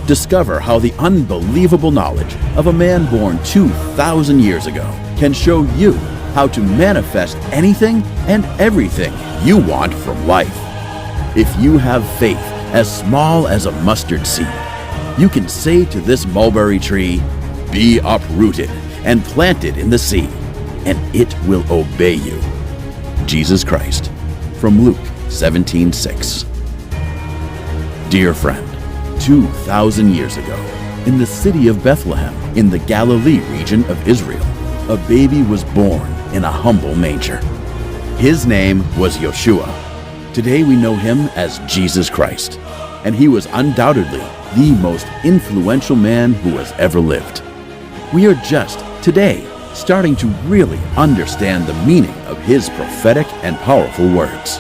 Discover how the unbelievable knowledge of a man born 2,000 years ago can show you how to manifest anything and everything you want from life. If you have faith as small as a mustard seed, you can say to this mulberry tree, "Be uprooted and planted in the sea," and it will obey you. Jesus Christ, from Luke 17:6. Dear friend, 2,000 years ago, in the city of Bethlehem, in the Galilee region of Israel, a baby was born in a humble manger. His name was Yeshua. Today we know him as Jesus Christ, and he was undoubtedly the most influential man who has ever lived. We are just, today, starting to really understand the meaning of his prophetic and powerful words.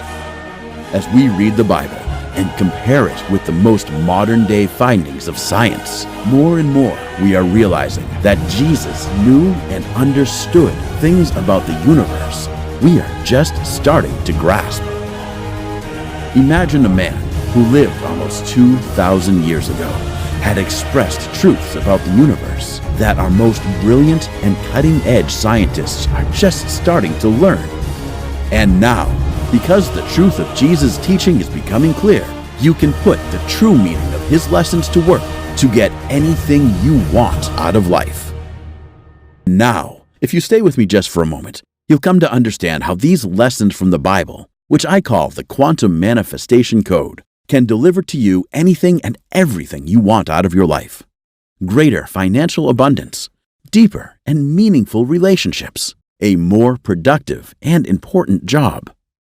As we read the Bible and compare it with the most modern-day findings of science, more and more we are realizing that Jesus knew and understood things about the universe we are just starting to grasp. Imagine a man who lived almost 2,000 years ago had expressed truths about the universe that our most brilliant and cutting-edge scientists are just starting to learn. And now, because the truth of Jesus' teaching is becoming clear, you can put the true meaning of his lessons to work to get anything you want out of life. Now, if you stay with me just for a moment, you'll come to understand how these lessons from the Bible, which I call the Quantum Manifestation Code, can deliver to you anything and everything you want out of your life. Greater financial abundance, deeper and meaningful relationships, a more productive and important job,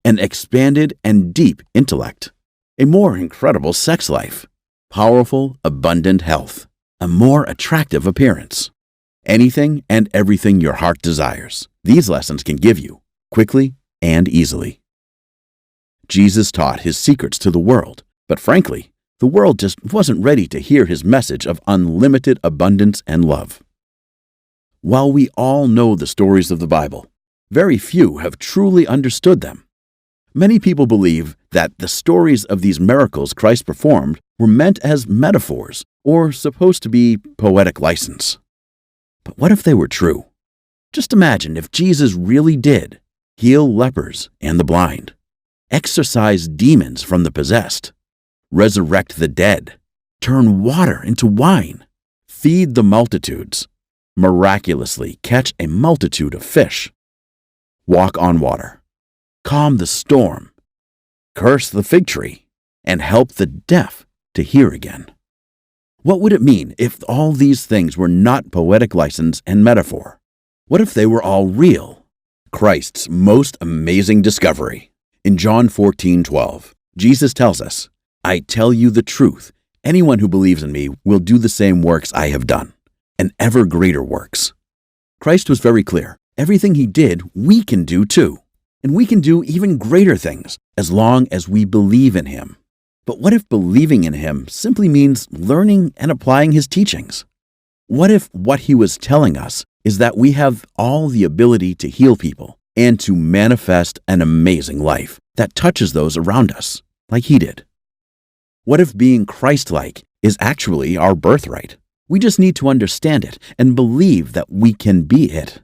an expanded and deep intellect, a more incredible sex life, powerful, abundant health, a more attractive appearance. Anything and everything your heart desires, these lessons can give you, quickly and easily. Jesus taught his secrets to the world, but frankly, the world just wasn't ready to hear his message of unlimited abundance and love. While we all know the stories of the Bible, very few have truly understood them. Many people believe that the stories of these miracles Christ performed were meant as metaphors or supposed to be poetic license. But what if they were true? Just imagine if Jesus really did heal lepers and the blind, exorcise demons from the possessed, resurrect the dead, turn water into wine, feed the multitudes, miraculously catch a multitude of fish, walk on water, calm the storm, curse the fig tree, and help the deaf to hear again. What would it mean if all these things were not poetic license and metaphor? What if they were all real? Christ's most amazing discovery. In John 14:12, Jesus tells us, "I tell you the truth, anyone who believes in me will do the same works I have done, and ever greater works." Christ was very clear. Everything he did, we can do too. And we can do even greater things as long as we believe in him. But what if believing in him simply means learning and applying his teachings? What if what he was telling us is that we have all the ability to heal people and to manifest an amazing life that touches those around us, like he did? What if being Christ-like is actually our birthright? We just need to understand it and believe that we can be it.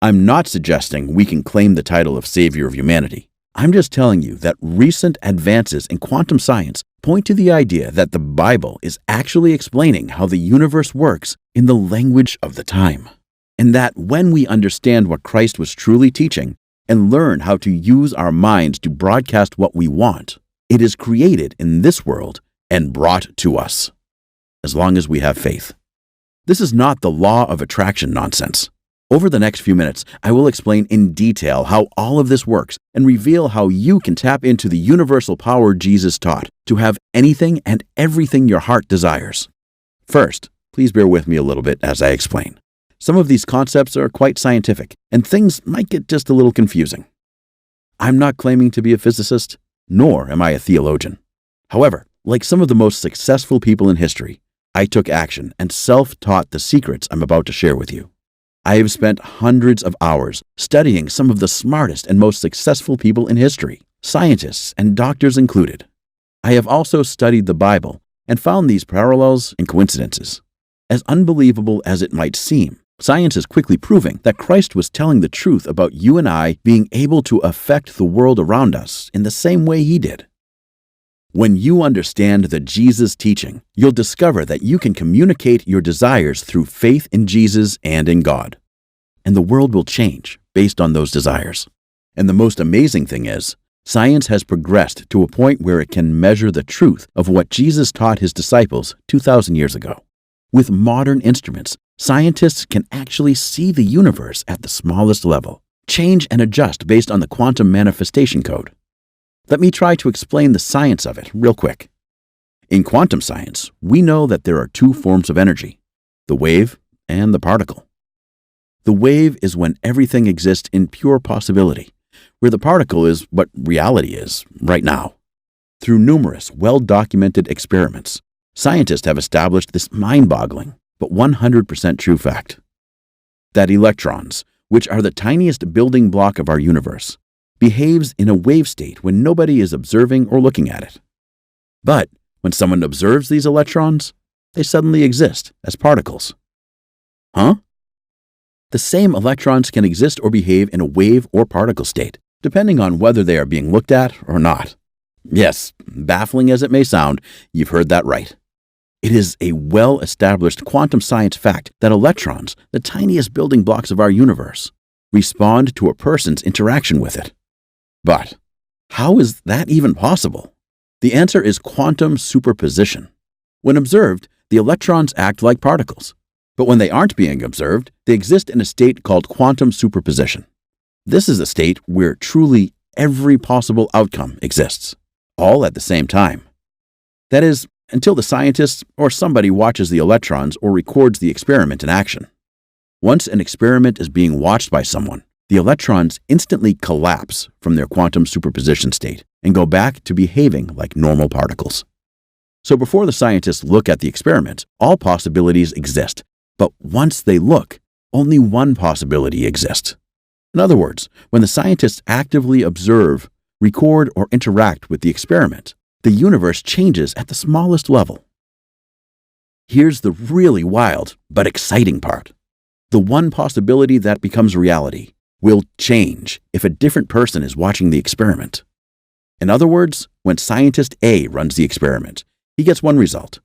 I'm not suggesting we can claim the title of Savior of humanity. I'm just telling you that recent advances in quantum science point to the idea that the Bible is actually explaining how the universe works in the language of the time, and that when we understand what Christ was truly teaching and learn how to use our minds to broadcast what we want, it is created in this world and brought to us, as long as we have faith. This is not the law of attraction nonsense. Over the next few minutes, I will explain in detail how all of this works and reveal how you can tap into the universal power Jesus taught to have anything and everything your heart desires. First, please bear with me a little bit as I explain. Some of these concepts are quite scientific, and things might get just a little confusing. I'm not claiming to be a physicist, nor am I a theologian. However, like some of the most successful people in history, I took action and self-taught the secrets I'm about to share with you. I have spent hundreds of hours studying some of the smartest and most successful people in history, scientists and doctors included. I have also studied the Bible and found these parallels and coincidences. As unbelievable as it might seem, science is quickly proving that Christ was telling the truth about you and I being able to affect the world around us in the same way he did. When you understand the Jesus teaching, you'll discover that you can communicate your desires through faith in Jesus and in God. And the world will change based on those desires. And the most amazing thing is, science has progressed to a point where it can measure the truth of what Jesus taught his disciples 2,000 years ago. With modern instruments, scientists can actually see the universe at the smallest level, change and adjust based on the quantum manifestation code. Let me try to explain the science of it real quick. In quantum science, we know that there are two forms of energy, the wave and the particle. The wave is when everything exists in pure possibility, where the particle is what reality is right now. Through numerous well-documented experiments, scientists have established this mind-boggling but 100% true fact: that electrons, which are the tiniest building block of our universe, behaves in a wave state when nobody is observing or looking at it. But when someone observes these electrons, they suddenly exist as particles. Huh? The same electrons can exist or behave in a wave or particle state, depending on whether they are being looked at or not. Yes, baffling as it may sound, you've heard that right. It is a well-established quantum science fact that electrons, the tiniest building blocks of our universe, respond to a person's interaction with it. But how is that even possible? The answer is quantum superposition. When observed, the electrons act like particles. But when they aren't being observed, they exist in a state called quantum superposition. This is a state where truly every possible outcome exists, all at the same time. That is, until the scientist or somebody watches the electrons or records the experiment in action. Once an experiment is being watched by someone, the electrons instantly collapse from their quantum superposition state and go back to behaving like normal particles. So before the scientists look at the experiment, all possibilities exist. But once they look, only one possibility exists. In other words, when the scientists actively observe, record, or interact with the experiment, the universe changes at the smallest level. Here's the really wild but exciting part. The one possibility that becomes reality will change if a different person is watching the experiment. In other words, when scientist A runs the experiment, he gets one result.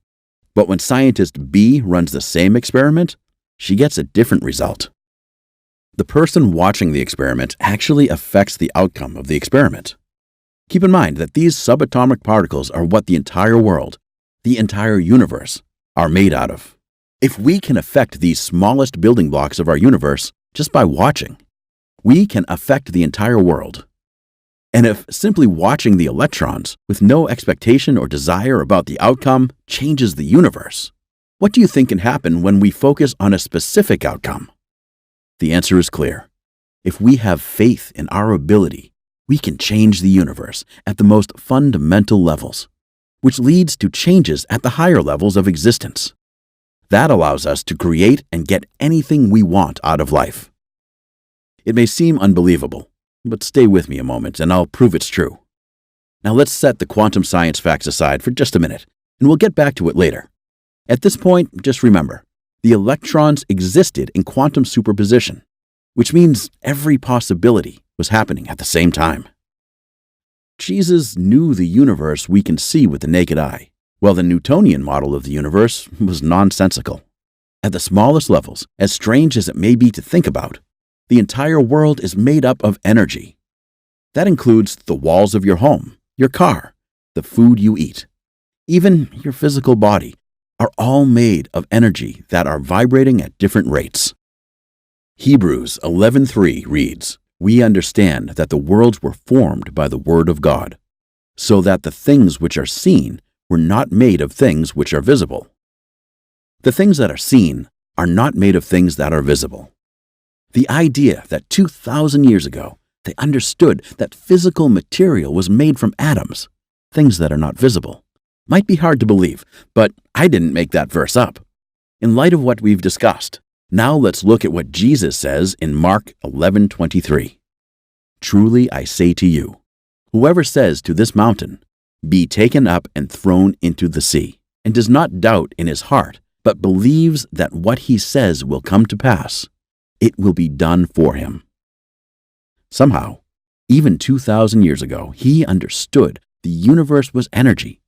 But when scientist B runs the same experiment, she gets a different result. The person watching the experiment actually affects the outcome of the experiment. Keep in mind that these subatomic particles are what the entire world, the entire universe, are made out of. If we can affect these smallest building blocks of our universe just by watching, we can affect the entire world. And if simply watching the electrons with no expectation or desire about the outcome changes the universe, what do you think can happen when we focus on a specific outcome? The answer is clear. If we have faith in our ability, we can change the universe at the most fundamental levels, which leads to changes at the higher levels of existence. That allows us to create and get anything we want out of life. It may seem unbelievable, but stay with me a moment and I'll prove it's true. Now let's set the quantum science facts aside for just a minute, and we'll get back to it later. At this point, just remember, the electrons existed in quantum superposition, which means every possibility was happening at the same time. Jesus knew the universe we can see with the naked eye, while the Newtonian model of the universe was nonsensical. At the smallest levels, as strange as it may be to think about, the entire world is made up of energy. That includes the walls of your home, your car, the food you eat, even your physical body, are all made of energy that are vibrating at different rates. Hebrews 11:3 reads, "We understand that the worlds were formed by the word of God, so that the things which are seen were not made of things which are visible." The things that are seen are not made of things that are visible. The idea that 2,000 years ago, they understood that physical material was made from atoms, things that are not visible, might be hard to believe, but I didn't make that verse up. In light of what we've discussed, now let's look at what Jesus says in Mark 11:23. "Truly I say to you, whoever says to this mountain, 'Be taken up and thrown into the sea,' and does not doubt in his heart, but believes that what he says will come to pass, it will be done for him. Somehow, even 2,000 years ago, he understood the universe was energy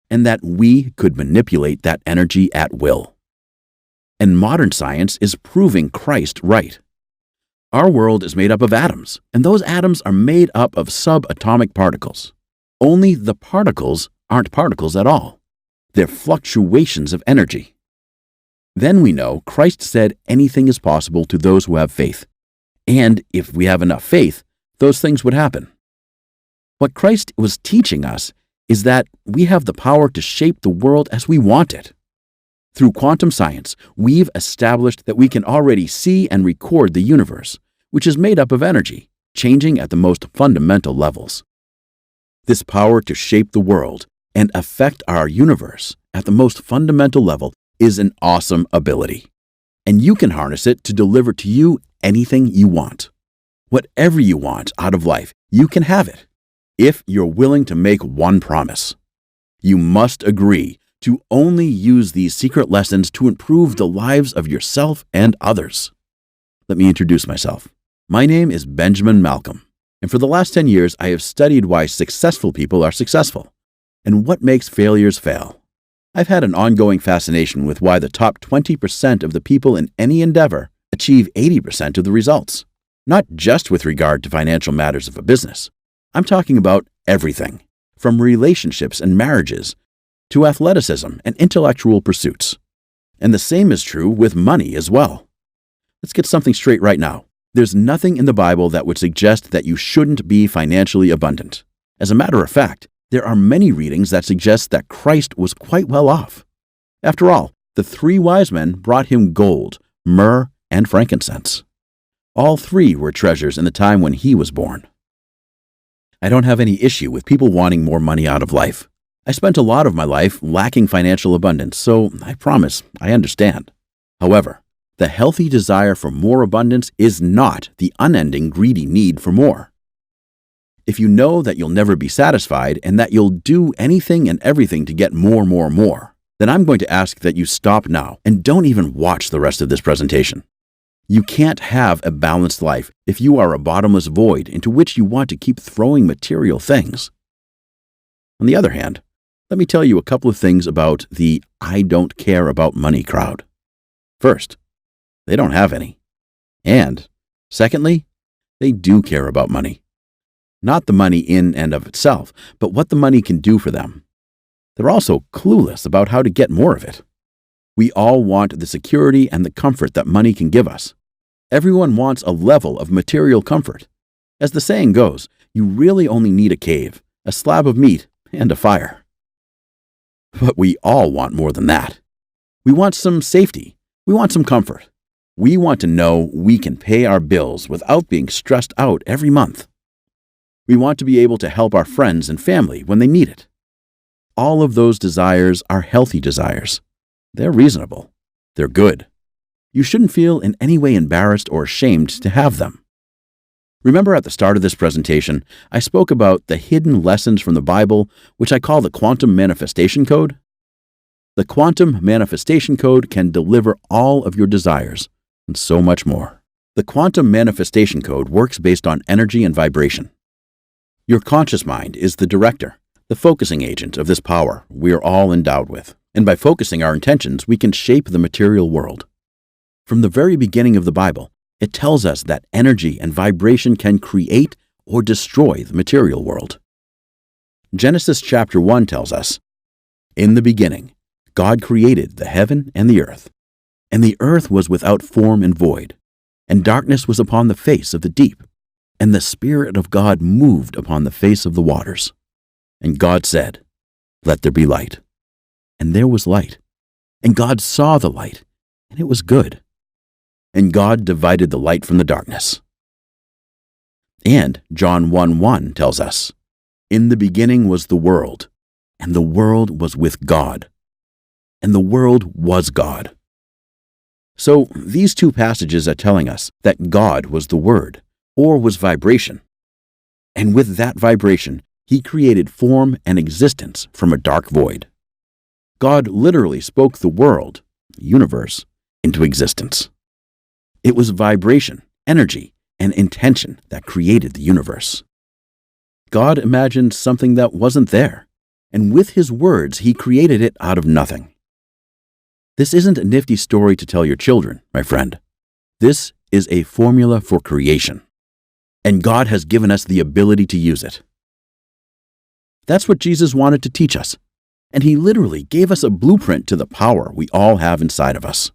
and that we could manipulate that energy at will. And modern science is proving Christ right. Our world is made up of atoms, and those atoms are made up of subatomic particles. Only the particles aren't particles at all. They're fluctuations of energy. Then we know Christ said anything is possible to those who have faith. And if we have enough faith, those things would happen. What Christ was teaching us is that we have the power to shape the world as we want it. Through quantum science, we've established that we can already see and record the universe, which is made up of energy, changing at the most fundamental levels. This power to shape the world and affect our universe at the most fundamental level is an awesome ability. And you can harness it to deliver to you anything you want. Whatever you want out of life, you can have it, if you're willing to make one promise. You must agree to only use these secret lessons to improve the lives of yourself and others. Let me introduce myself. My name is Benjamin Malcolm, and for the last 10 years, I have studied why successful people are successful and what makes failures fail. I've had an ongoing fascination with why the top 20% of the people in any endeavor achieve 80% of the results, not just with regard to financial matters of a business. I'm talking about everything, from relationships and marriages to athleticism and intellectual pursuits. And the same is true with money as well. Let's get something straight right now. There's nothing in the Bible that would suggest that you shouldn't be financially abundant. As a matter of fact, there are many readings that suggest that Christ was quite well off. After all, the 3 wise men brought him gold, myrrh, and frankincense. All 3 were treasures in the time when he was born. I don't have any issue with people wanting more money out of life. I spent a lot of my life lacking financial abundance, so I promise I understand. However, the healthy desire for more abundance is not the unending greedy need for more. If you know that you'll never be satisfied and that you'll do anything and everything to get more, then I'm going to ask that you stop now and don't even watch the rest of this presentation. You can't have a balanced life if you are a bottomless void into which you want to keep throwing material things. On the other hand, let me tell you a couple of things about the I don't care about money crowd. First, they don't have any. And secondly, they do care about money. Not the money in and of itself, but what the money can do for them. They're also clueless about how to get more of it. We all want the security and the comfort that money can give us. Everyone wants a level of material comfort. As the saying goes, you really only need a cave, a slab of meat, and a fire. But we all want more than that. We want some safety. We want some comfort. We want to know we can pay our bills without being stressed out every month. We want to be able to help our friends and family when they need it. All of those desires are healthy desires. They're reasonable. They're good. You shouldn't feel in any way embarrassed or ashamed to have them. Remember at the start of this presentation, I spoke about the hidden lessons from the Bible, which I call the Quantum Manifestation Code? The Quantum Manifestation Code can deliver all of your desires and so much more. The Quantum Manifestation Code works based on energy and vibration. Your conscious mind is the director, the focusing agent of this power we are all endowed with. And by focusing our intentions, we can shape the material world. From the very beginning of the Bible, it tells us that energy and vibration can create or destroy the material world. Genesis chapter 1 tells us, "In the beginning, God created the heaven and the earth was without form and void, and darkness was upon the face of the deep, and the Spirit of God moved upon the face of the waters. And God said, 'Let there be light.' And there was light. And God saw the light, and it was good. And God divided the light from the darkness." And John 1:1 tells us, "In the beginning was the world, and the world was with God, and the world was God." So these 2 passages are telling us that God was the Word, or was vibration. And with that vibration, He created form and existence from a dark void. God literally spoke the world, universe, into existence. It was vibration, energy, and intention that created the universe. God imagined something that wasn't there, and with His words, He created it out of nothing. This isn't a nifty story to tell your children, my friend. This is a formula for creation, and God has given us the ability to use it. That's what Jesus wanted to teach us, and He literally gave us a blueprint to the power we all have inside of us.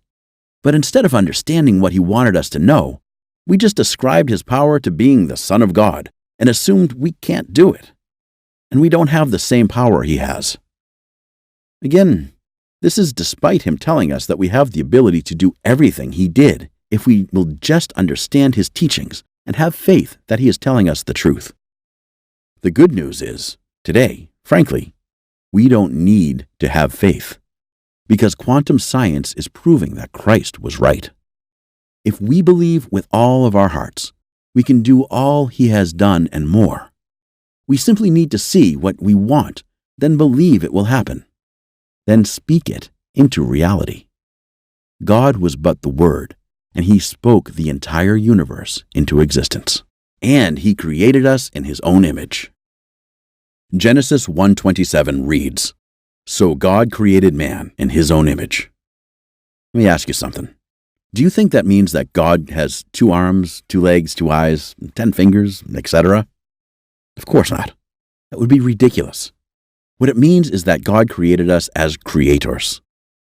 But instead of understanding what He wanted us to know, we just ascribed His power to being the Son of God and assumed we can't do it, and we don't have the same power He has. Again, this is despite Him telling us that we have the ability to do everything He did if we will just understand His teachings and have faith that He is telling us the truth. The good news is, today, frankly, we don't need to have faith, because quantum science is proving that Christ was right. If we believe with all of our hearts, we can do all He has done and more. We simply need to see what we want, then believe it will happen, then speak it into reality. God was but the Word, and He spoke the entire universe into existence. And He created us in His own image. Genesis 1:27 reads, "So God created man in His own image." Let me ask you something. Do you think that means that God has 2 arms, 2 legs, 2 eyes, 10 fingers, etc.? Of course not. That would be ridiculous. What it means is that God created us as creators.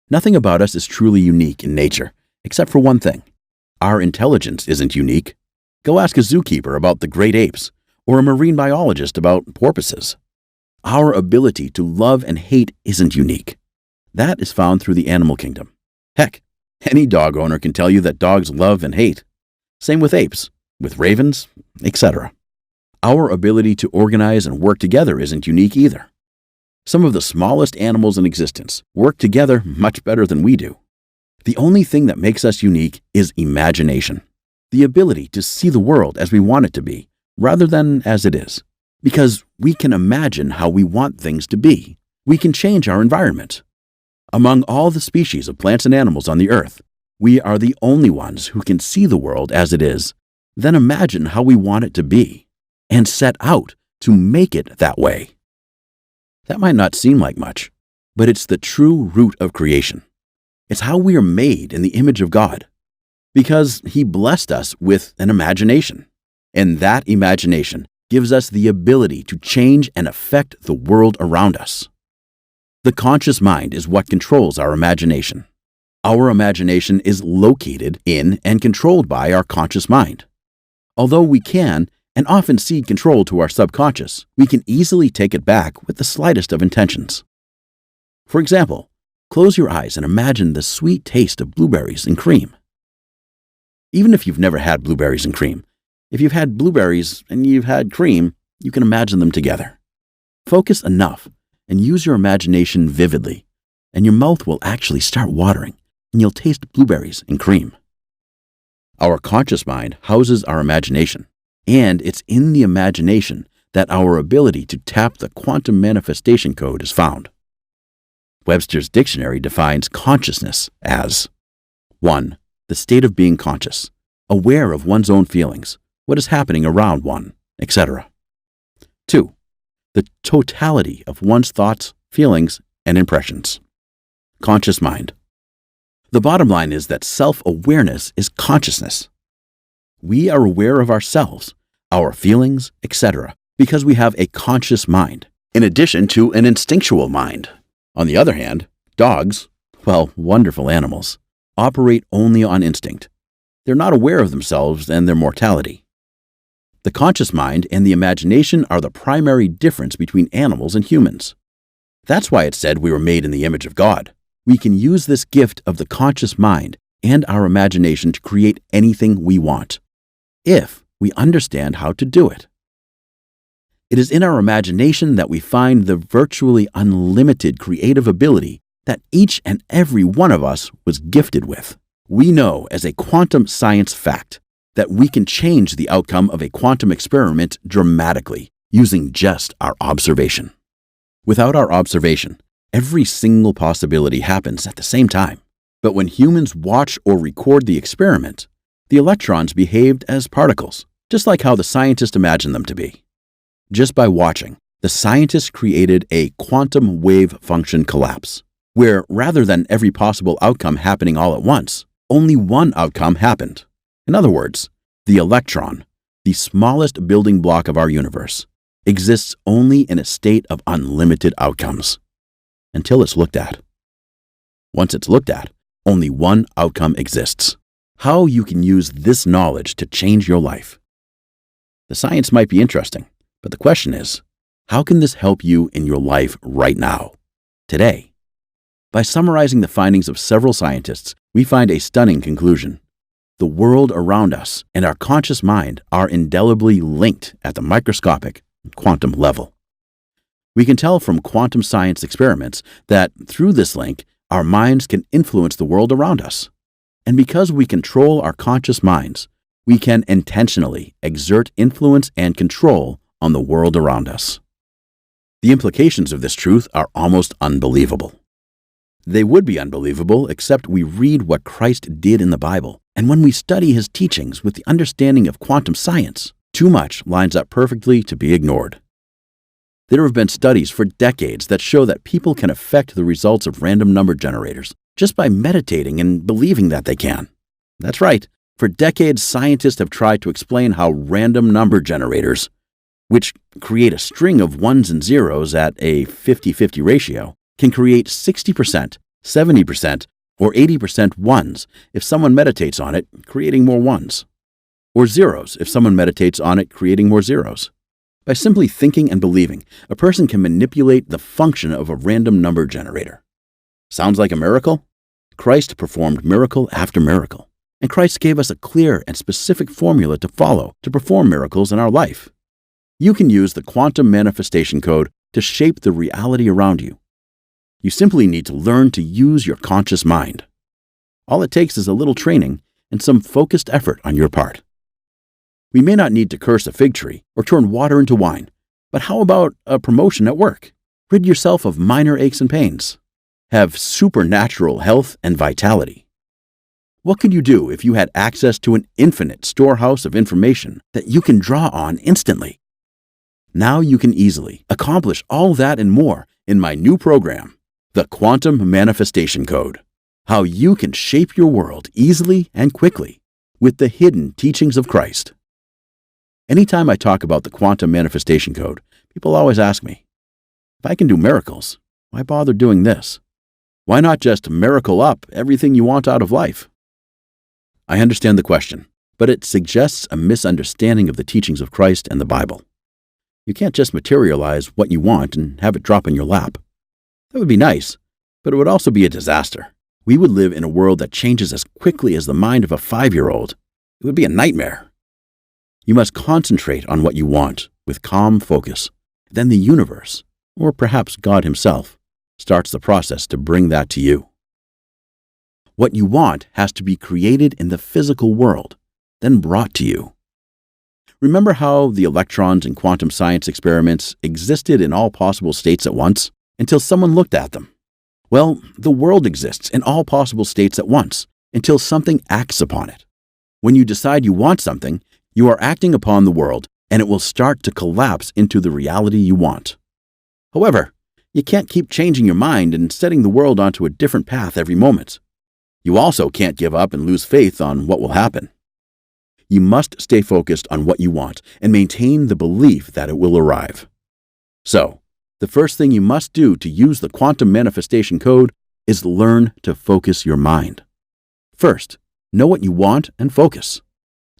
Nothing about us is truly unique in nature, except for one thing. Our intelligence isn't unique. Go ask a zookeeper about the great apes, or a marine biologist about porpoises. Our ability to love and hate isn't unique. That is found through the animal kingdom. Heck, any dog owner can tell you that dogs love and hate. Same with apes, with ravens, etc. Our ability to organize and work together isn't unique either. Some of the smallest animals in existence work together much better than we do. The only thing that makes us unique is imagination, the ability to see the world as we want it to be, rather than as it is. Because we can imagine how we want things to be. We can change our environment. Among all the species of plants and animals on the earth, we are the only ones who can see the world as it is, then imagine how we want it to be, and set out to make it that way. That might not seem like much, but it's the true root of creation. It's how we are made in the image of God, because He blessed us with an imagination, and that imagination gives us the ability to change and affect the world around us. The conscious mind is what controls our imagination. Our imagination is located in and controlled by our conscious mind. Although we can and often cede control to our subconscious, we can easily take it back with the slightest of intentions. For example, close your eyes and imagine the sweet taste of blueberries and cream. Even if you've never had blueberries and cream, if you've had blueberries and you've had cream, you can imagine them together. Focus enough and use your imagination vividly, and your mouth will actually start watering, and you'll taste blueberries and cream. Our conscious mind houses our imagination, and it's in the imagination that our ability to tap the quantum manifestation code is found. Webster's dictionary defines consciousness as 1. The state of being conscious, aware of one's own feelings, what is happening around one, etc. 2. The totality of one's thoughts, feelings, and impressions. Conscious mind. The bottom line is that self-awareness is consciousness. We are aware of ourselves, our feelings, etc., because we have a conscious mind, in addition to an instinctual mind. On the other hand, dogs, well, wonderful animals, operate only on instinct. They're not aware of themselves and their mortality. The conscious mind and the imagination are the primary difference between animals and humans. That's why it's said we were made in the image of God. We can use this gift of the conscious mind and our imagination to create anything we want, if we understand how to do it. It is in our imagination that we find the virtually unlimited creative ability that each and every one of us was gifted with. We know as a quantum science fact that we can change the outcome of a quantum experiment dramatically using just our observation. Without our observation, Every single possibility happens at the same time. But when humans watch or record the experiment, the electrons behaved as particles, just like how the scientists imagined them to be. Just by watching, the scientists created a quantum wave function collapse, where rather than every possible outcome happening all at once, only one outcome happened. In other words, the electron, the smallest building block of our universe, exists only in a state of unlimited outcomes, until it's looked at. Once it's looked at, only one outcome exists. How you can use this knowledge to change your life. The science might be interesting, but the question is, how can this help you in your life right now, today? By summarizing the findings of several scientists, we find a stunning conclusion. The world around us and our conscious mind are indelibly linked at the microscopic quantum level. We can tell from quantum science experiments that through this link, our minds can influence the world around us. And because we control our conscious minds, we can intentionally exert influence and control on the world around us. The implications of this truth are almost unbelievable. They would be unbelievable except we read what Christ did in the Bible, and when we study his teachings with the understanding of quantum science, too much lines up perfectly to be ignored. There have been studies for decades that show that people can affect the results of random number generators just by meditating and believing that they can. That's right. For decades, scientists have tried to explain how random number generators, which create a string of ones and zeros at a 50-50 ratio, can create 60%, 70%, or 80% ones if someone meditates on it, creating more ones, or zeros if someone meditates on it, creating more zeros. By simply thinking and believing, a person can manipulate the function of a random number generator. Sounds like a miracle? Christ performed miracle after miracle, and Christ gave us a clear and specific formula to follow to perform miracles in our life. You can use the quantum manifestation code to shape the reality around you. You simply need to learn to use your conscious mind. All it takes is a little training and some focused effort on your part. We may not need to curse a fig tree or turn water into wine, but how about a promotion at work? Rid yourself of minor aches and pains. Have supernatural health and vitality. What could you do if you had access to an infinite storehouse of information that you can draw on instantly? Now you can easily accomplish all that and more in my new program, the Quantum Manifestation Code. How you can shape your world easily and quickly with the hidden teachings of Christ. Anytime I talk about the Quantum Manifestation Code, people always ask me, if I can do miracles, why bother doing this? Why not just miracle up everything you want out of life? I understand the question, but it suggests a misunderstanding of the teachings of Christ and the Bible. You can't just materialize what you want and have it drop in your lap. That would be nice, but it would also be a disaster. We would live in a world that changes as quickly as the mind of a 5-year-old. It would be a nightmare. You must concentrate on what you want with calm focus. Then the universe, or perhaps God himself, starts the process to bring that to you. What you want has to be created in the physical world, then brought to you. Remember how the electrons in quantum science experiments existed in all possible states at once until someone looked at them? Well, the world exists in all possible states at once until something acts upon it. When you decide you want something, you are acting upon the world, and it will start to collapse into the reality you want. However, you can't keep changing your mind and setting the world onto a different path every moment. You also can't give up and lose faith on what will happen. You must stay focused on what you want and maintain the belief that it will arrive. So, the first thing you must do to use the quantum manifestation code is learn to focus your mind. First, know what you want and focus.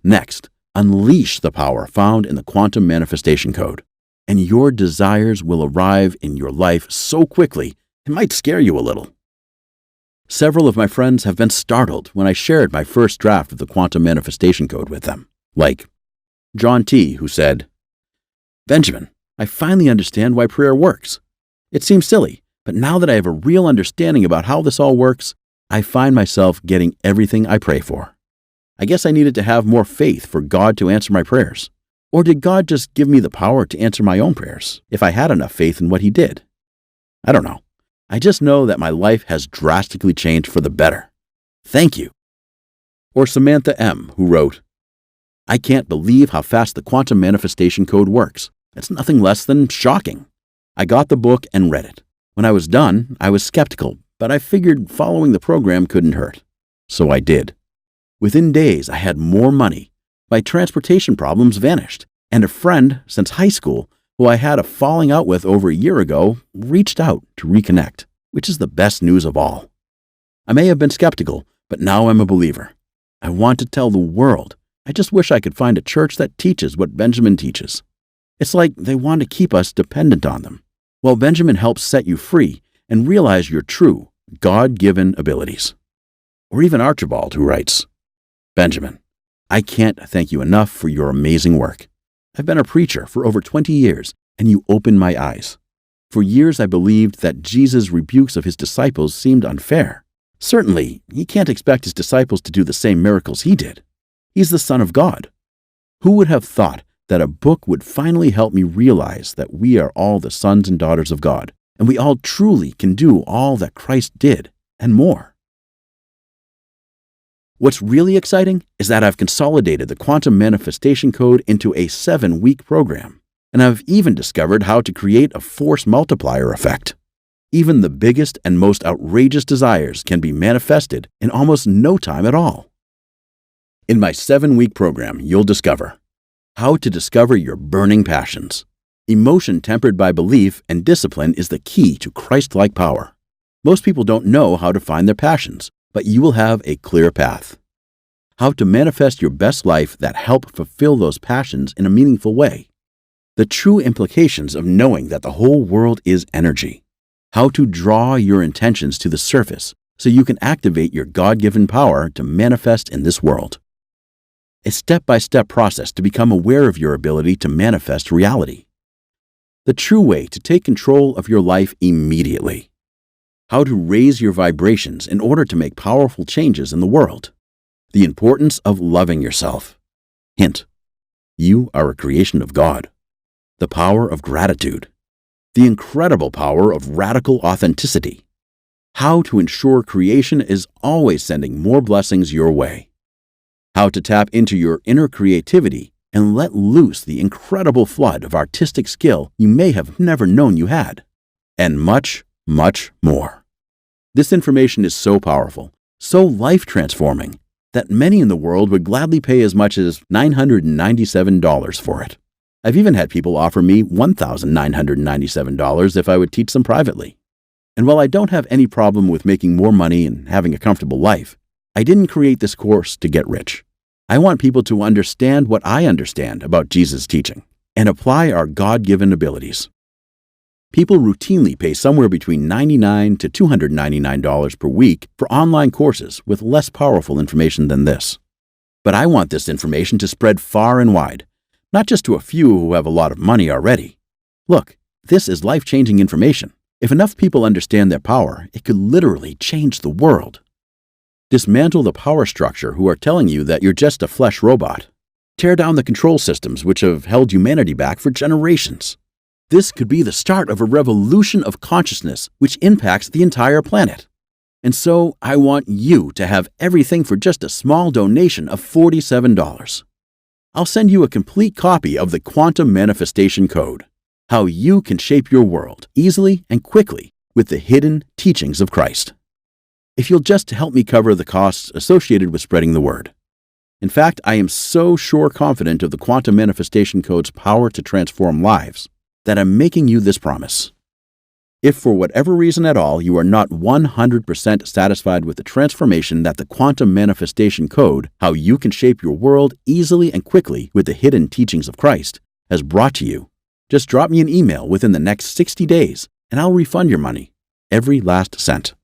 Next, unleash the power found in the quantum manifestation code, and your desires will arrive in your life so quickly it might scare you a little. Several of my friends have been startled when I shared my first draft of the quantum manifestation code with them, like John T., who said, "Benjamin, I finally understand why prayer works. It seems silly, but now that I have a real understanding about how this all works, I find myself getting everything I pray for. I guess I needed to have more faith for God to answer my prayers. Or did God just give me the power to answer my own prayers if I had enough faith in what he did? I don't know. I just know that my life has drastically changed for the better. Thank you." Or Samantha M., who wrote, "I can't believe how fast the quantum manifestation code works. It's nothing less than shocking. I got the book and read it. When I was done, I was skeptical, but I figured following the program couldn't hurt. So I did. Within days, I had more money. My transportation problems vanished, and a friend since high school, who I had a falling out with over a year ago, reached out to reconnect, which is the best news of all. I may have been skeptical, but now I'm a believer. I want to tell the world. I just wish I could find a church that teaches what Benjamin teaches. It's like they want to keep us dependent on them, while Benjamin helps set you free and realize your true, God-given abilities." Or even Archibald, who writes, "Benjamin, I can't thank you enough for your amazing work. I've been a preacher for over 20 years, and you opened my eyes. For years I believed that Jesus' rebukes of his disciples seemed unfair. Certainly, he can't expect his disciples to do the same miracles he did. He's the Son of God. Who would have thought that a book would finally help me realize that we are all the sons and daughters of God, and we all truly can do all that Christ did, and more? What's really exciting is that I've consolidated the quantum manifestation code into a 7-week program, and I've even discovered how to create a force multiplier effect. Even the biggest and most outrageous desires can be manifested in almost no time at all. In my 7-week program, you'll discover how to discover your burning passions. Emotion tempered by belief and discipline is the key to Christ-like power. Most people don't know how to find their passions, but you will have a clear path. How to manifest your best life that help fulfill those passions in a meaningful way. The true implications of knowing that the whole world is energy. How to draw your intentions to the surface so you can activate your God-given power to manifest in this world. A step-by-step process to become aware of your ability to manifest reality. The true way to take control of your life immediately. How to raise your vibrations in order to make powerful changes in the world. The importance of loving yourself. Hint: you are a creation of God. The power of gratitude. The incredible power of radical authenticity. How to ensure creation is always sending more blessings your way. How to tap into your inner creativity and let loose the incredible flood of artistic skill you may have never known you had. And much, much more. This information is so powerful, so life-transforming, that many in the world would gladly pay as much as $997 for it. I've even had people offer me $1,997 if I would teach them privately. And while I don't have any problem with making more money and having a comfortable life, I didn't create this course to get rich. I want people to understand what I understand about Jesus' teaching and apply our God-given abilities. People routinely pay somewhere between $99 to $299 per week for online courses with less powerful information than this. But I want this information to spread far and wide, not just to a few who have a lot of money already. Look, this is life-changing information. If enough people understand their power, it could literally change the world. Dismantle the power structure who are telling you that you're just a flesh robot. Tear down the control systems which have held humanity back for generations. This could be the start of a revolution of consciousness which impacts the entire planet. And so I want you to have everything for just a small donation of $47. I'll send you a complete copy of the Quantum Manifestation Code, how you can shape your world easily and quickly with the hidden teachings of Christ. If you'll just help me cover the costs associated with spreading the word. In fact, I am so confident of the Quantum Manifestation Code's power to transform lives that I'm making you this promise. If for whatever reason at all you are not 100% satisfied with the transformation that the Quantum Manifestation Code, how you can shape your world easily and quickly with the hidden teachings of Christ, has brought to you, just drop me an email within the next 60 days and I'll refund your money, every last cent.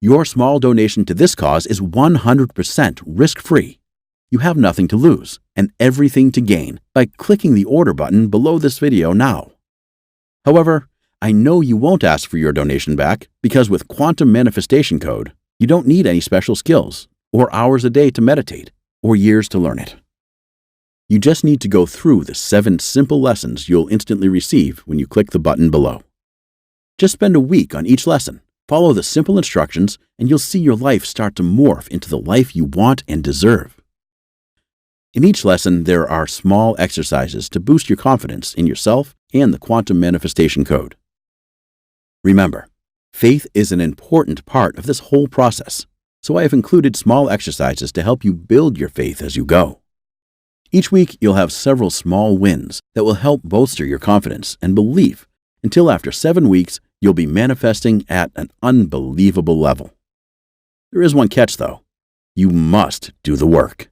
Your small donation to this cause is 100% risk-free. You have nothing to lose and everything to gain by clicking the order button below this video now. However, I know you won't ask for your donation back because with Quantum Manifestation Code, you don't need any special skills or hours a day to meditate or years to learn it. You just need to go through the 7 simple lessons you'll instantly receive when you click the button below. Just spend a week on each lesson. Follow the simple instructions, and you'll see your life start to morph into the life you want and deserve. In each lesson, there are small exercises to boost your confidence in yourself and the quantum manifestation code. Remember, faith is an important part of this whole process, so I have included small exercises to help you build your faith as you go. Each week, you'll have several small wins that will help bolster your confidence and belief until after 7 weeks, you'll be manifesting at an unbelievable level. There is one catch, though. You must do the work.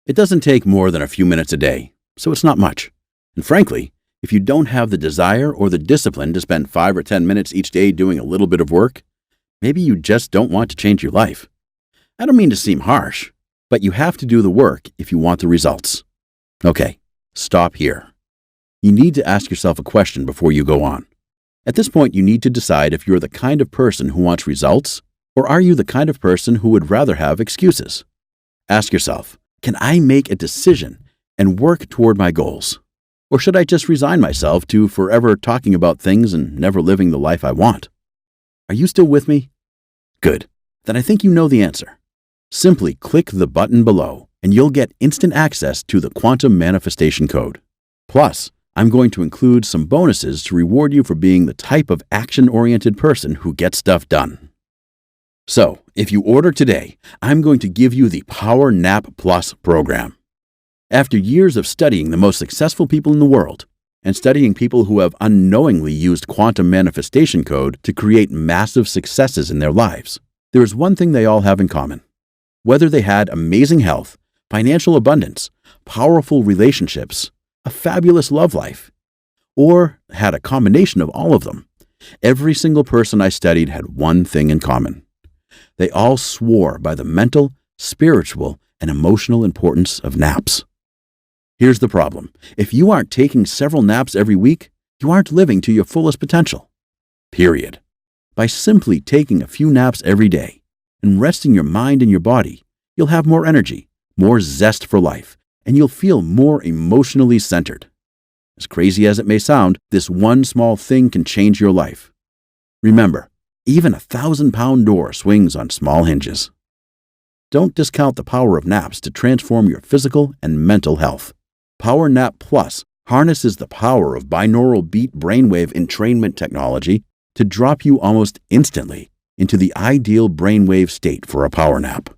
It doesn't take more than a few minutes a day, so it's not much. And frankly, if you don't have the desire or the discipline to spend 5 or 10 minutes each day doing a little bit of work, maybe you just don't want to change your life. I don't mean to seem harsh, but you have to do the work if you want the results. Okay, stop here. You need to ask yourself a question before you go on. At this point, you need to decide if you're the kind of person who wants results, or are you the kind of person who would rather have excuses? Ask yourself, can I make a decision and work toward my goals? Or should I just resign myself to forever talking about things and never living the life I want? Are you still with me? Good. Then I think you know the answer. Simply click the button below, and you'll get instant access to the Quantum Manifestation Code. Plus, I'm going to include some bonuses to reward you for being the type of action-oriented person who gets stuff done. So, if you order today, I'm going to give you the Power Nap Plus program. After years of studying the most successful people in the world and studying people who have unknowingly used quantum manifestation code to create massive successes in their lives, there is one thing they all have in common. Whether they had amazing health, financial abundance, powerful relationships, a fabulous love life, or had a combination of all of them, every single person I studied had one thing in common. They all swore by the mental, spiritual, and emotional importance of naps. Here's the problem. If you aren't taking several naps every week, you aren't living to your fullest potential. Period. By simply taking a few naps every day and resting your mind and your body, you'll have more energy, more zest for life, and you'll feel more emotionally centered. As crazy as it may sound, this one small thing can change your life. Remember, even a 1,000-pound door swings on small hinges. Don't discount the power of naps to transform your physical and mental health. Power Nap Plus harnesses the power of binaural beat brainwave entrainment technology to drop you almost instantly into the ideal brainwave state for a power nap.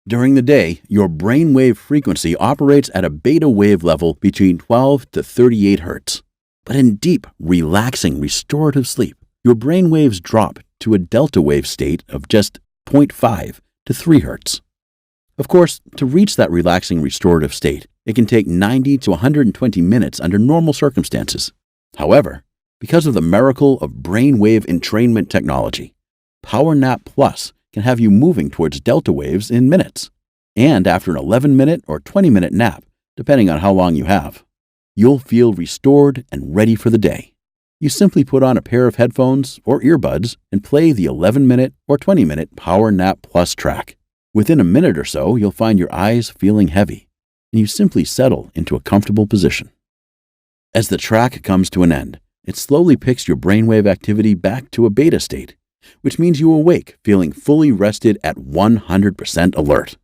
During the day, your brainwave frequency operates at a beta wave level between 12 to 38 Hz. But in deep, relaxing, restorative sleep, your brainwaves drop to a delta wave state of just 0.5 to 3 Hz. Of course, to reach that relaxing, restorative state, it can take 90 to 120 minutes under normal circumstances. However, because of the miracle of brainwave entrainment technology, Power Nap Plus can have you moving towards delta waves in minutes. And after an 11-minute or 20-minute nap, depending on how long you have, you'll feel restored and ready for the day. You simply put on a pair of headphones or earbuds and play the 11-minute or 20-minute Power Nap Plus track. Within a minute or so, you'll find your eyes feeling heavy, and you simply settle into a comfortable position. As the track comes to an end, it slowly picks your brainwave activity back to a beta state, which means you awake feeling fully rested at 100% alert.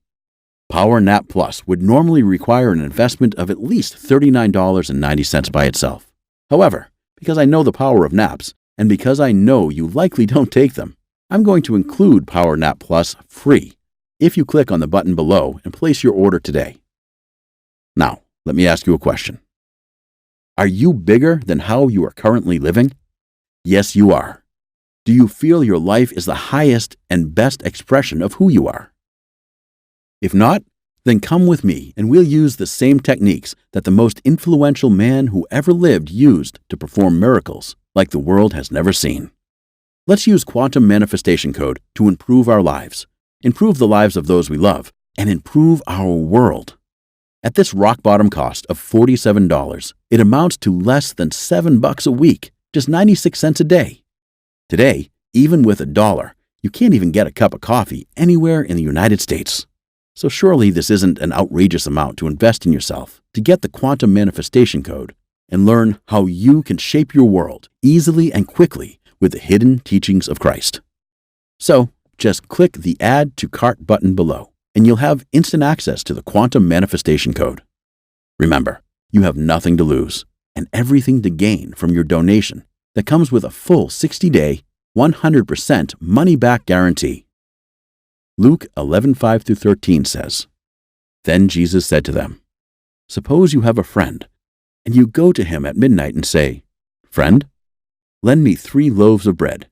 Power Nap Plus would normally require an investment of at least $39.90 by itself. However, because I know the power of naps, and because I know you likely don't take them, I'm going to include Power Nap Plus free if you click on the button below and place your order today. Now, let me ask you a question. Are you bigger than how you are currently living? Yes, you are. Do you feel your life is the highest and best expression of who you are? If not, then come with me and we'll use the same techniques that the most influential man who ever lived used to perform miracles like the world has never seen. Let's use quantum manifestation code to improve our lives, improve the lives of those we love, and improve our world. At this rock-bottom cost of $47, it amounts to less than $7 a week, just 96 cents a day. Today, even with $1, you can't even get a cup of coffee anywhere in the United States. So surely this isn't an outrageous amount to invest in yourself to get the quantum manifestation code and learn how you can shape your world easily and quickly with the hidden teachings of Christ. So, just click the Add to Cart button below, and you'll have instant access to the Quantum Manifestation Code. Remember, you have nothing to lose and everything to gain from your donation that comes with a full 60-day, 100% money-back guarantee. Luke 11:5-13 says, "Then Jesus said to them, 'Suppose you have a friend, and you go to him at midnight and say, "Friend, lend me 3 loaves of bread.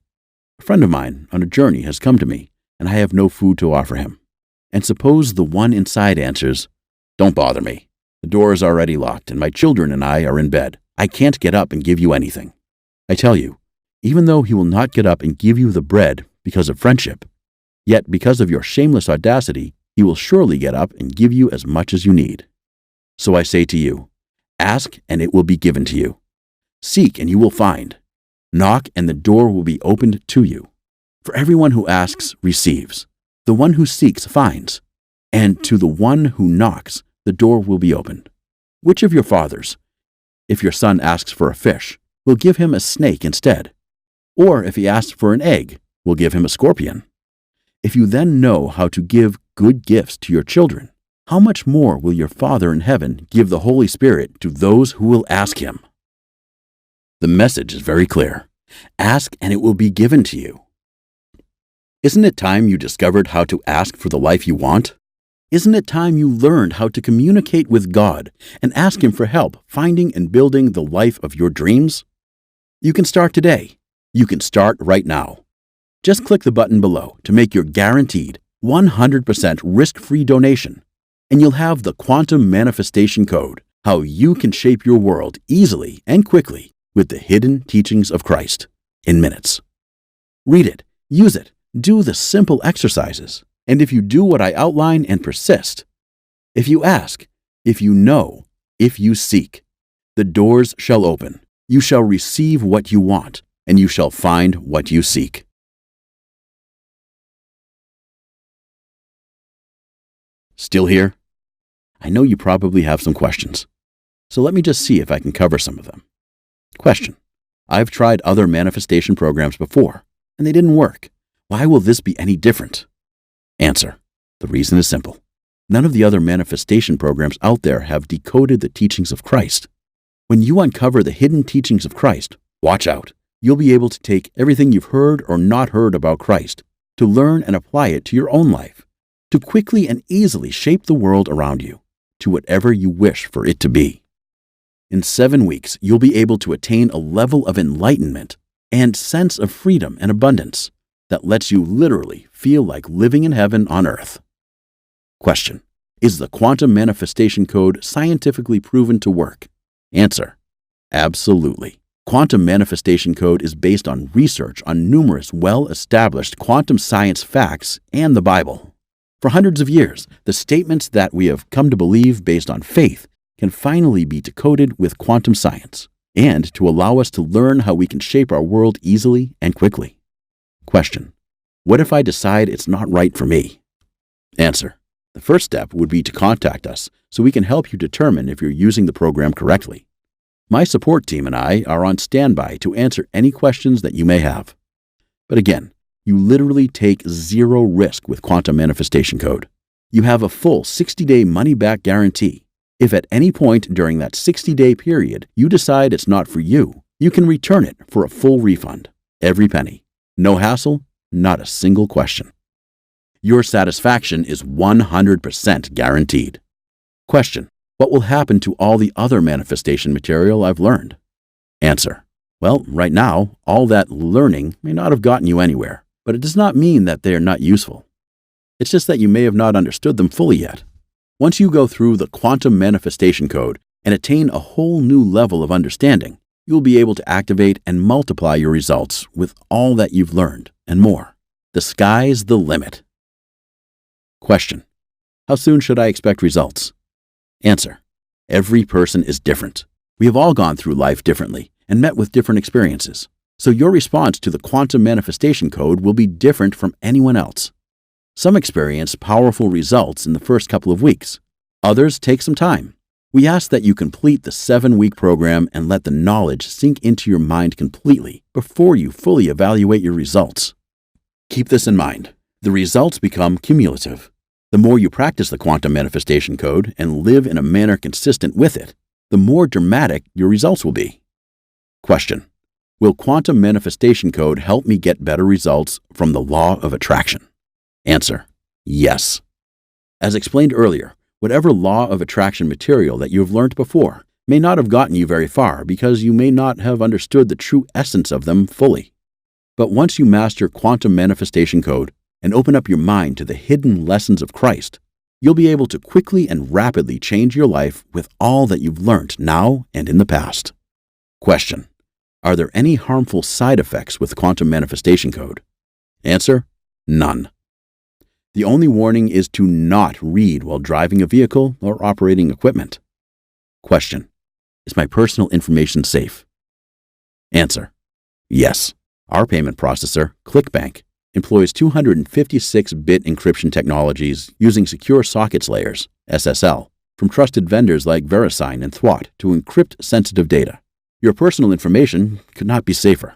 A friend of mine on a journey has come to me, and I have no food to offer him." And suppose the one inside answers, "Don't bother me. The door is already locked, and my children and I are in bed. I can't get up and give you anything." I tell you, even though he will not get up and give you the bread because of friendship, yet because of your shameless audacity, he will surely get up and give you as much as you need. So I say to you, ask and it will be given to you. Seek and you will find. Knock and the door will be opened to you. For everyone who asks receives. The one who seeks finds. And to the one who knocks, the door will be opened. Which of your fathers, if your son asks for a fish, will give him a snake instead? Or if he asks for an egg, will give him a scorpion? If you then know how to give good gifts to your children, how much more will your Father in heaven give the Holy Spirit to those who will ask him? The message is very clear. Ask and it will be given to you. Isn't it time you discovered how to ask for the life you want? Isn't it time you learned how to communicate with God and ask Him for help finding and building the life of your dreams? You can start today. You can start right now. Just click the button below to make your guaranteed 100% risk-free donation, and you'll have the Quantum Manifestation Code, how you can shape your world easily and quickly with the hidden teachings of Christ in minutes. Read it, use it, do the simple exercises. And if you do what I outline and persist, if you ask, if you know, if you seek, the doors shall open. You shall receive what you want, and you shall find what you seek. Still here? I know you probably have some questions. So let me just see if I can cover some of them. Question: I've tried other manifestation programs before, and they didn't work. Why will this be any different? Answer: the reason is simple. None of the other manifestation programs out there have decoded the teachings of Christ. When you uncover the hidden teachings of Christ, watch out. You'll be able to take everything you've heard or not heard about Christ, to learn and apply it to your own life, to quickly and easily shape the world around you, to whatever you wish for it to be. In 7 weeks, you'll be able to attain a level of enlightenment and sense of freedom and abundance that lets you literally feel like living in heaven on earth. Question: is the Quantum Manifestation Code scientifically proven to work? Answer: absolutely. Quantum Manifestation Code is based on research on numerous well-established quantum science facts and the Bible. For hundreds of years, the statements that we have come to believe based on faith can finally be decoded with quantum science, and to allow us to learn how we can shape our world easily and quickly. Question: what if I decide it's not right for me? Answer: the first step would be to contact us so we can help you determine if you're using the program correctly. My support team and I are on standby to answer any questions that you may have. But again, you literally take zero risk with Quantum Manifestation Code. You have a full 60-day money-back guarantee. If at any point during that 60-day period you decide it's not for you, you can return it for a full refund, every penny. No hassle, not a single question. Your satisfaction is 100% guaranteed. Question: what will happen to all the other manifestation material I've learned? Answer: well, right now, all that learning may not have gotten you anywhere, but it does not mean that they are not useful. It's just that you may have not understood them fully yet. Once you go through the Quantum Manifestation Code and attain a whole new level of understanding, you'll be able to activate and multiply your results with all that you've learned and more. The sky's the limit. Question: how soon should I expect results? Answer: every person is different. We have all gone through life differently and met with different experiences. So your response to the Quantum Manifestation Code will be different from anyone else. Some experience powerful results in the first couple of weeks. Others take some time. We ask that you complete the 7-week program and let the knowledge sink into your mind completely before you fully evaluate your results. Keep this in mind. The results become cumulative. The more you practice the quantum manifestation code and live in a manner consistent with it, the more dramatic your results will be. Question: will quantum manifestation code help me get better results from the law of attraction? Answer: yes. As explained earlier, whatever law of attraction material that you have learned before may not have gotten you very far because you may not have understood the true essence of them fully. But once you master quantum manifestation code and open up your mind to the hidden lessons of Christ, you'll be able to quickly and rapidly change your life with all that you've learned now and in the past. Question: are there any harmful side effects with quantum manifestation code? Answer: none. The only warning is to not read while driving a vehicle or operating equipment. Question: is my personal information safe? Answer: yes. Our payment processor, ClickBank, employs 256-bit encryption technologies using secure sockets layers, SSL, from trusted vendors like VeriSign and Thwot to encrypt sensitive data. Your personal information could not be safer.